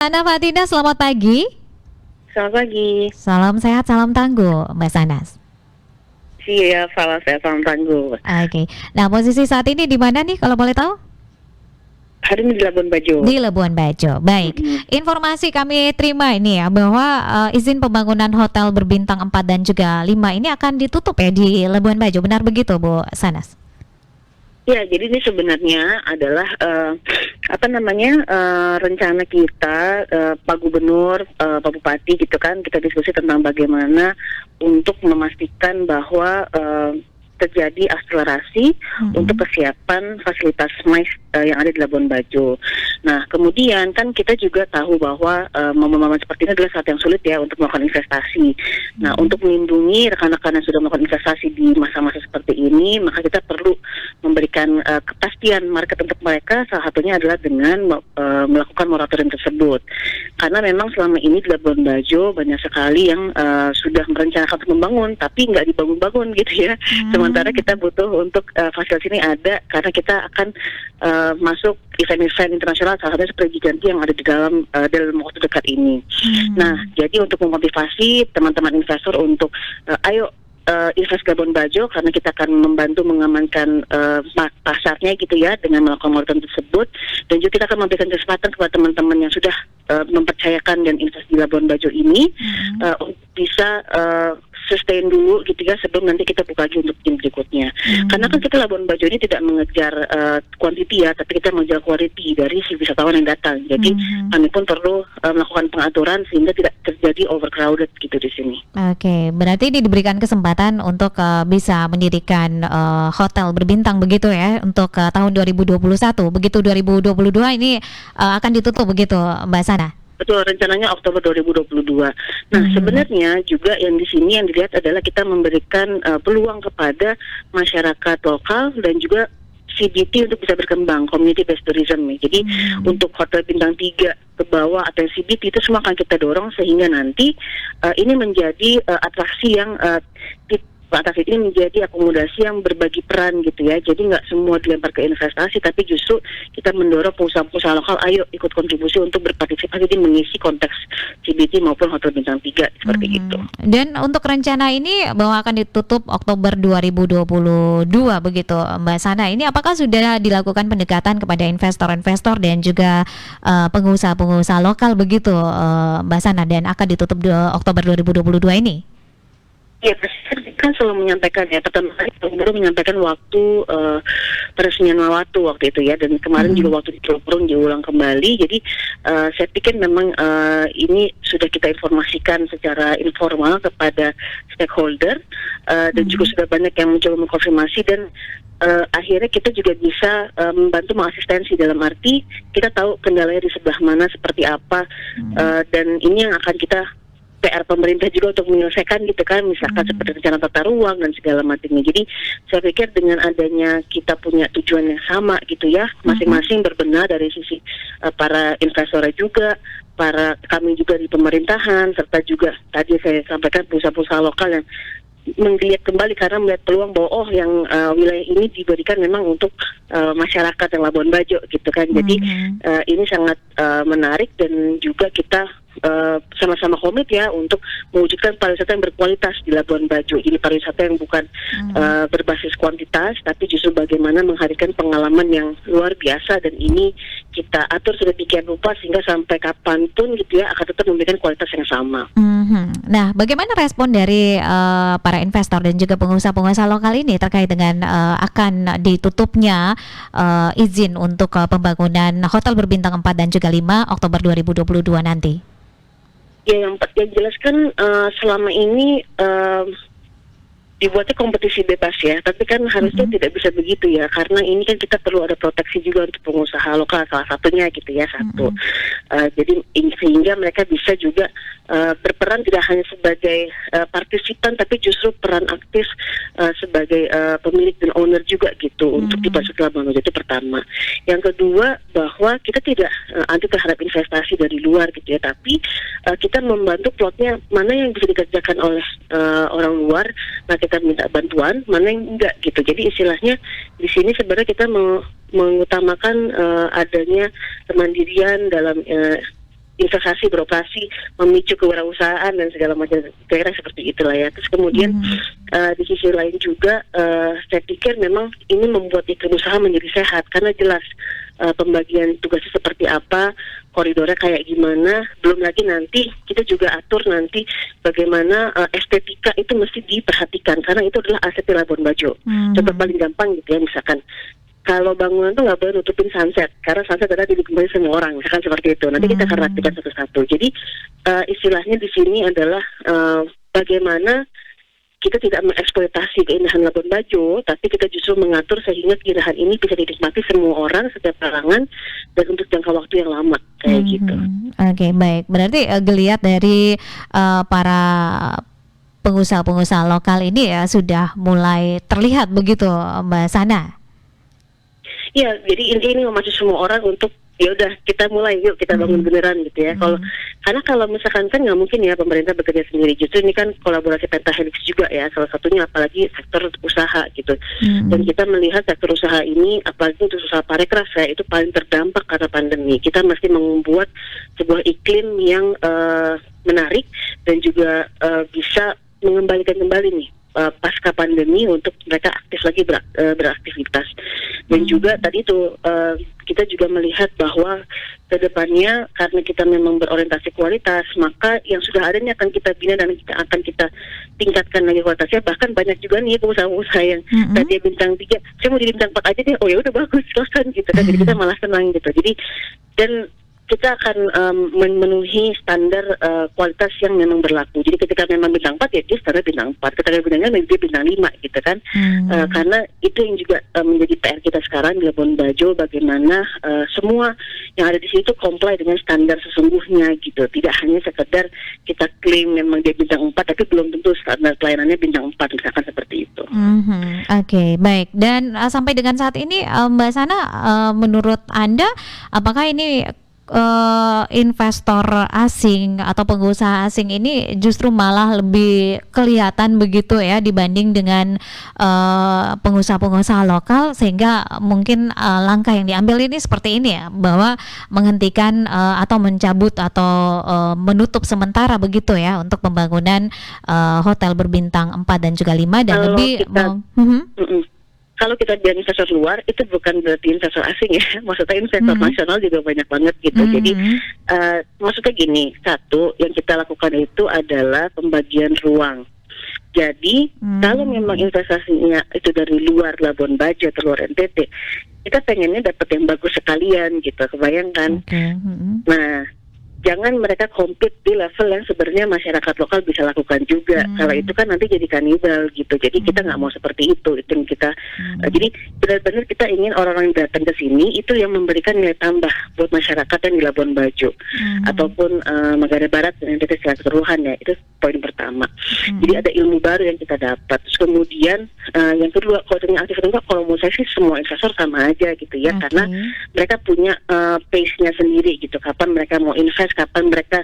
Ana Fatina, selamat pagi. Selamat pagi. Salam sehat, salam tangguh, Mbak Sanas. Iya, salah saya salam tangguh. Oke. Nah, posisi saat ini di mana nih kalau boleh tahu? Hari ini di Labuan Bajo. Di Labuan Bajo. Baik. Informasi kami terima ini ya bahwa izin pembangunan hotel berbintang 4 dan juga 5 ini akan ditutup ya di Labuan Bajo. Benar begitu, Bu Sanas? Ya, jadi ini sebenarnya adalah rencana kita, Pak Gubernur, Pak Bupati gitu kan, kita diskusi tentang bagaimana untuk memastikan bahwa terjadi akselerasi untuk kesiapan fasilitas MICE yang ada di Labuan Bajo. Nah, kemudian kan kita juga tahu bahwa momen-momen seperti ini adalah saat yang sulit ya untuk melakukan investasi. Nah, untuk melindungi rekan-rekan yang sudah melakukan investasi di masa-masa seperti ini, maka kita perlu memberikan kepastian market untuk mereka. Salah satunya adalah dengan melakukan moratorium tersebut. Karena memang selama ini di Labuan Bajo banyak sekali yang sudah merencanakan untuk membangun, tapi nggak dibangun-bangun gitu ya. Sementara kita butuh untuk fasilitas ini ada karena kita akan masuk event-event internasional, salah satunya seperti G20 yang ada di dalam waktu dekat ini. Nah, jadi untuk memotivasi teman-teman investor untuk ayo invest Labuan Bajo, karena kita akan membantu mengamankan pasarnya gitu ya dengan melakukan moratorium tersebut, dan juga kita akan memberikan kesempatan kepada teman-teman yang sudah mempercayakan dan invest di Labuan Bajo ini untuk bisa sustain dulu gitu ya sebelum nanti kita buka lagi untuk tim berikutnya. Karena kan kita Labuan Bajo ini tidak mengejar quantity ya, tapi kita mengejar quality dari si wisatawan yang datang. Jadi kami pun perlu melakukan pengaturan sehingga tidak terjadi overcrowded gitu di sini. Oke, berarti ini diberikan kesempatan untuk bisa mendirikan hotel berbintang begitu ya untuk tahun 2021. Begitu 2022 ini akan ditutup begitu, Mbak Sana? Betul, rencananya Oktober 2022. Nah, sebenarnya juga yang di sini yang dilihat adalah kita memberikan peluang kepada masyarakat lokal dan juga CBT untuk bisa berkembang, community based tourism. Jadi untuk hotel bintang 3 ke bawah atau CBT itu semua akan kita dorong sehingga nanti ini menjadi atraksi yang atraksi ini menjadi akomodasi yang berbagi peran gitu ya. Jadi nggak semua dilempar ke investasi, tapi justru kita mendorong pengusaha-pengusaha lokal ayo ikut kontribusi untuk berpartisipasi di mengisi konteks CBT maupun hotel bintang 3 seperti itu. Dan untuk rencana ini bahwa akan ditutup Oktober 2022 begitu, Mbak Sana, ini apakah sudah dilakukan pendekatan kepada investor-investor dan juga pengusaha-pengusaha lokal begitu, Mbak Sana, dan akan ditutup Oktober 2022 ini? Ya, Presiden kan selalu menyampaikan ya, pertama kali baru menyampaikan waktu peresmian waktu itu ya, dan kemarin juga waktu di Teluk diulang kembali. Jadi saya pikir memang ini sudah kita informasikan secara informal kepada stakeholder dan juga sudah banyak yang mencoba mengkonfirmasi, dan akhirnya kita juga bisa membantu mengasistensi dalam arti kita tahu kendalanya di sebelah mana seperti apa, dan ini yang akan kita PR pemerintah juga untuk menyelesaikan gitu kan, misalkan seperti rencana tata ruang dan segala macamnya. Jadi saya pikir dengan adanya kita punya tujuan yang sama gitu ya, masing-masing berbenah dari sisi para investor juga, para kami juga di pemerintahan, serta juga tadi saya sampaikan pengusaha-pengusaha lokal yang menggeliat kembali karena melihat peluang bahwa yang wilayah ini diberikan memang untuk masyarakat yang Labuan Bajo gitu kan. Jadi ini sangat menarik, dan juga kita sama-sama komit ya untuk mewujudkan pariwisata yang berkualitas di Labuan Bajo. Jadi pariwisata yang bukan berbasis kuantitas, tapi justru bagaimana menghadirkan pengalaman yang luar biasa, dan ini kita atur sedemikian rupa sehingga sampai kapanpun gitu ya akan tetap memberikan kualitas yang sama. Nah, bagaimana respon dari para investor dan juga pengusaha-pengusaha lokal ini terkait dengan akan ditutupnya izin untuk pembangunan hotel berbintang 4 dan juga 5 Oktober 2022 nanti? Ya, yang jelas kan selama ini dibuatnya kompetisi bebas ya, tapi kan harusnya tidak bisa begitu ya, karena ini kan kita perlu ada proteksi juga untuk pengusaha lokal, salah satunya gitu ya, satu. Jadi sehingga mereka bisa juga berperan tidak hanya sebagai partisipan, tapi justru peran aktif sebagai pemilik dan owner juga gitu untuk di Pasar Labuan Bajo. Itu pertama. Yang kedua, bahwa kita tidak anti terhadap investasi dari luar gitu ya, tapi kita membantu plotnya mana yang bisa dikerjakan oleh orang luar, nah kita minta bantuan, mana yang enggak gitu. Jadi istilahnya di sini sebenarnya kita mengutamakan adanya kemandirian dalam investasi, beroperasi, memicu kewirausahaan dan segala macam, kira-kira seperti itulah ya. Terus kemudian di sisi lain juga saya pikir memang ini membuat iklim usaha menjadi sehat karena jelas pembagian tugasnya seperti apa, koridornya kayak gimana, belum lagi nanti kita juga atur nanti bagaimana estetika itu mesti diperhatikan karena itu adalah aset di Labuan Bajo. Contoh paling gampang gitu ya, misalkan kalau bangunan tuh nggak boleh nutupin sunset karena sunset adalah dinikmati semua orang, misalkan seperti itu. Nanti kita akan rapikan satu-satu. Jadi istilahnya di sini adalah bagaimana kita tidak mengeksploitasi keindahan Labuan Bajo, tapi kita justru mengatur sehingga keindahan ini bisa dinikmati semua orang, setiap kalangan, dan untuk jangka waktu yang lama, kayak gitu. Oke, baik. Berarti geliat dari para pengusaha-pengusaha lokal ini ya sudah mulai terlihat begitu, Mbak Sana? Ya, jadi ini memacu semua orang untuk ya udah kita mulai, yuk kita bangun beneran gitu ya. Karena kalau misalkan kan nggak mungkin ya pemerintah bekerja sendiri, justru ini kan kolaborasi pentahelix juga ya, salah satunya apalagi sektor usaha gitu. Dan kita melihat sektor usaha ini, apalagi untuk usaha parekraf ya, itu paling terdampak karena pandemi. Kita mesti membuat sebuah iklim yang menarik dan juga bisa mengembalikan kembali nih pasca pandemi untuk mereka aktif lagi beraktivitas. Dan juga tadi itu kita juga melihat bahwa ke depannya karena kita memang berorientasi kualitas, maka yang sudah ada ini akan kita bina dan akan kita tingkatkan lagi kualitasnya. Bahkan banyak juga nih pengusaha-pengusaha yang tadi bintang 3, saya mau jadi bintang 4 aja deh, oh ya udah bagus, silakan gitu kan. Jadi kita malah senang gitu. Jadi dan kita akan memenuhi standar kualitas yang memang berlaku. Jadi ketika memang bintang 4 ya dia standar bintang 4, ketika bintang 5 dia bintang 5 gitu kan. Karena itu yang juga menjadi PR kita sekarang di Labuan Bajo, bagaimana semua yang ada di situ comply dengan standar sesungguhnya gitu. Tidak hanya sekedar kita klaim memang dia bintang 4 tapi belum tentu standar pelayanannya bintang 4 misalkan seperti itu. Oke, baik. Dan sampai dengan saat ini Mbak Sana, menurut Anda apakah ini investor asing atau pengusaha asing ini justru malah lebih kelihatan begitu ya dibanding dengan pengusaha-pengusaha lokal, sehingga mungkin langkah yang diambil ini seperti ini ya, bahwa menghentikan atau mencabut atau menutup sementara begitu ya untuk pembangunan hotel berbintang 4 dan juga 5 dan kalau lebih kalau kita bilang investor luar, itu bukan berarti investor asing ya. Maksudnya investor nasional juga banyak banget gitu. Jadi maksudnya gini, satu yang kita lakukan itu adalah pembagian ruang. Jadi kalau memang investasinya itu dari luar Labuan Bajo atau luar NTT, kita pengennya dapat yang bagus sekalian gitu, kebayangkan. Nah, jangan mereka compete di level yang sebenarnya masyarakat lokal bisa lakukan juga. Kalau itu kan nanti jadi kanibal gitu. Jadi kita nggak mau seperti itu. Itu yang kita. Jadi benar-benar kita ingin orang-orang yang datang ke sini itu yang memberikan nilai tambah buat masyarakat yang di Labuan Bajo ataupun Magara Barat dan NTT secara keseluruhan ya. Itu poin pertama. Jadi ada ilmu baru yang kita dapat. Terus kemudian yang kedua, kalau dengan aktif enggak, kalau mau saya sih semua investor sama aja gitu ya. Karena mereka punya pace-nya sendiri gitu. Kapan mereka mau invest, kapan mereka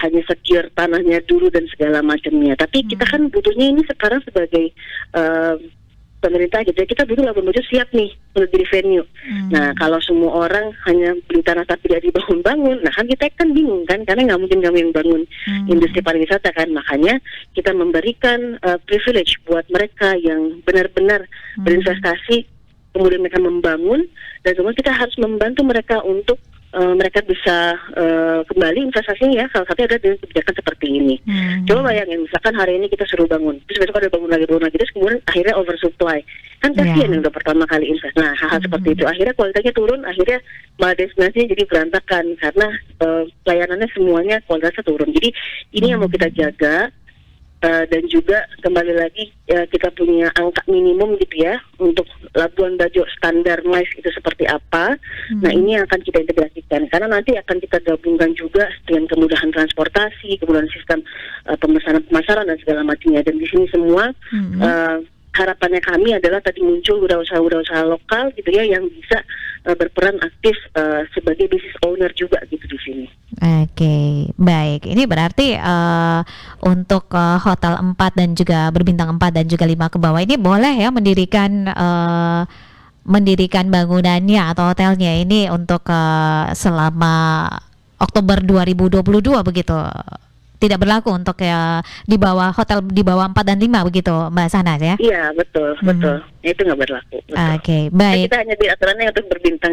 hanya secure tanahnya dulu dan segala macamnya. Tapi kita kan butuhnya ini sekarang sebagai pemerintah gitu ya, kita butuh Labuan Bajo siap nih untuk jadi venue. Nah kalau semua orang hanya beli tanah tapi tidak dibangun-bangun, nah kan kita kan bingung kan, karena nggak mungkin kami yang bangun industri pariwisata kan. Makanya kita memberikan privilege buat mereka yang benar-benar berinvestasi, kemudian mereka membangun, dan kemudian kita harus membantu mereka untuk mereka bisa kembali investasinya ya. Salah satunya adalah dengan kebijakan seperti ini. Coba bayangin, misalkan hari ini kita suruh bangun, terus besok ada bangun lagi, terus kemudian akhirnya oversupply. Kan kasihan yang udah pertama kali invest. Nah, hal-hal seperti itu akhirnya kualitasnya turun, akhirnya malah destinasinya jadi berantakan karena pelayanannya semuanya kualitasnya turun. Jadi ini yang mau kita jaga. Dan juga kembali lagi kita punya angka minimum gitu ya untuk Labuan Bajo standar MICE itu seperti apa. Nah ini yang akan kita integrasikan karena nanti akan kita gabungkan juga dengan kemudahan transportasi, kemudahan sistem pemesanan pemasaran dan segala macamnya. Dan di sini semua harapannya kami adalah tadi muncul wirausaha lokal gitu ya yang bisa berperan aktif sebagai business owner juga gitu di sini. Oke, baik. Ini berarti untuk hotel 4 dan juga berbintang 4 dan juga 5 ke bawah ini boleh ya mendirikan bangunannya atau hotelnya ini untuk selama Oktober 2022 begitu. Tidak berlaku untuk di bawah hotel di bawah 4 dan 5 begitu Mbak Sanas ya? Iya, betul. Itu nggak berlaku. Betul. Oke, baik. Kita hanya di aturannya untuk berbintang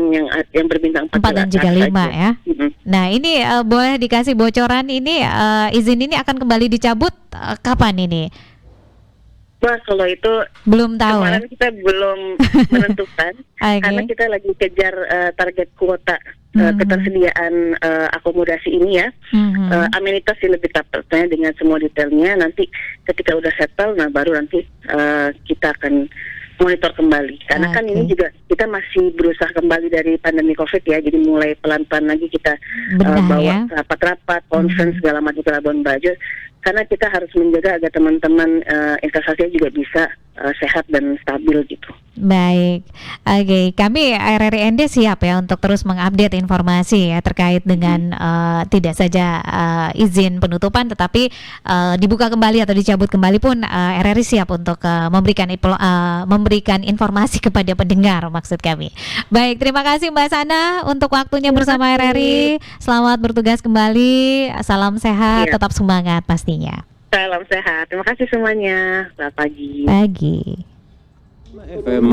yang berbintang 4 dan juga 5 ya. Nah, ini boleh dikasih bocoran ini izin ini akan kembali dicabut kapan ini? Wah, kalau itu belum tahu. Kemarin kita belum menentukan karena kita lagi kejar target kuota ketersediaan akomodasi ini ya. Amenitas sih lebih tepatnya dengan semua detailnya. Nanti ketika udah settle, nah baru nanti kita akan monitor kembali. Karena kan ini juga kita masih berusaha kembali dari pandemi COVID ya. Jadi mulai pelan-pelan lagi kita bawa rapat-rapat, conference segala macam ke Labuan Bajo. Karena kita harus menjaga agar teman-teman investasinya juga bisa sehat dan stabil gitu. Baik, oke. Kami RRI siap ya untuk terus mengupdate informasi ya terkait dengan tidak saja izin penutupan, tetapi dibuka kembali atau dicabut kembali pun RRI siap untuk memberikan informasi kepada pendengar maksud kami. Baik, terima kasih Mbak Sana untuk waktunya bersama RRI. Selamat bertugas kembali. Salam sehat, tetap semangat pastinya. Salam sehat. Terima kasih semuanya. Selamat pagi. Pagi.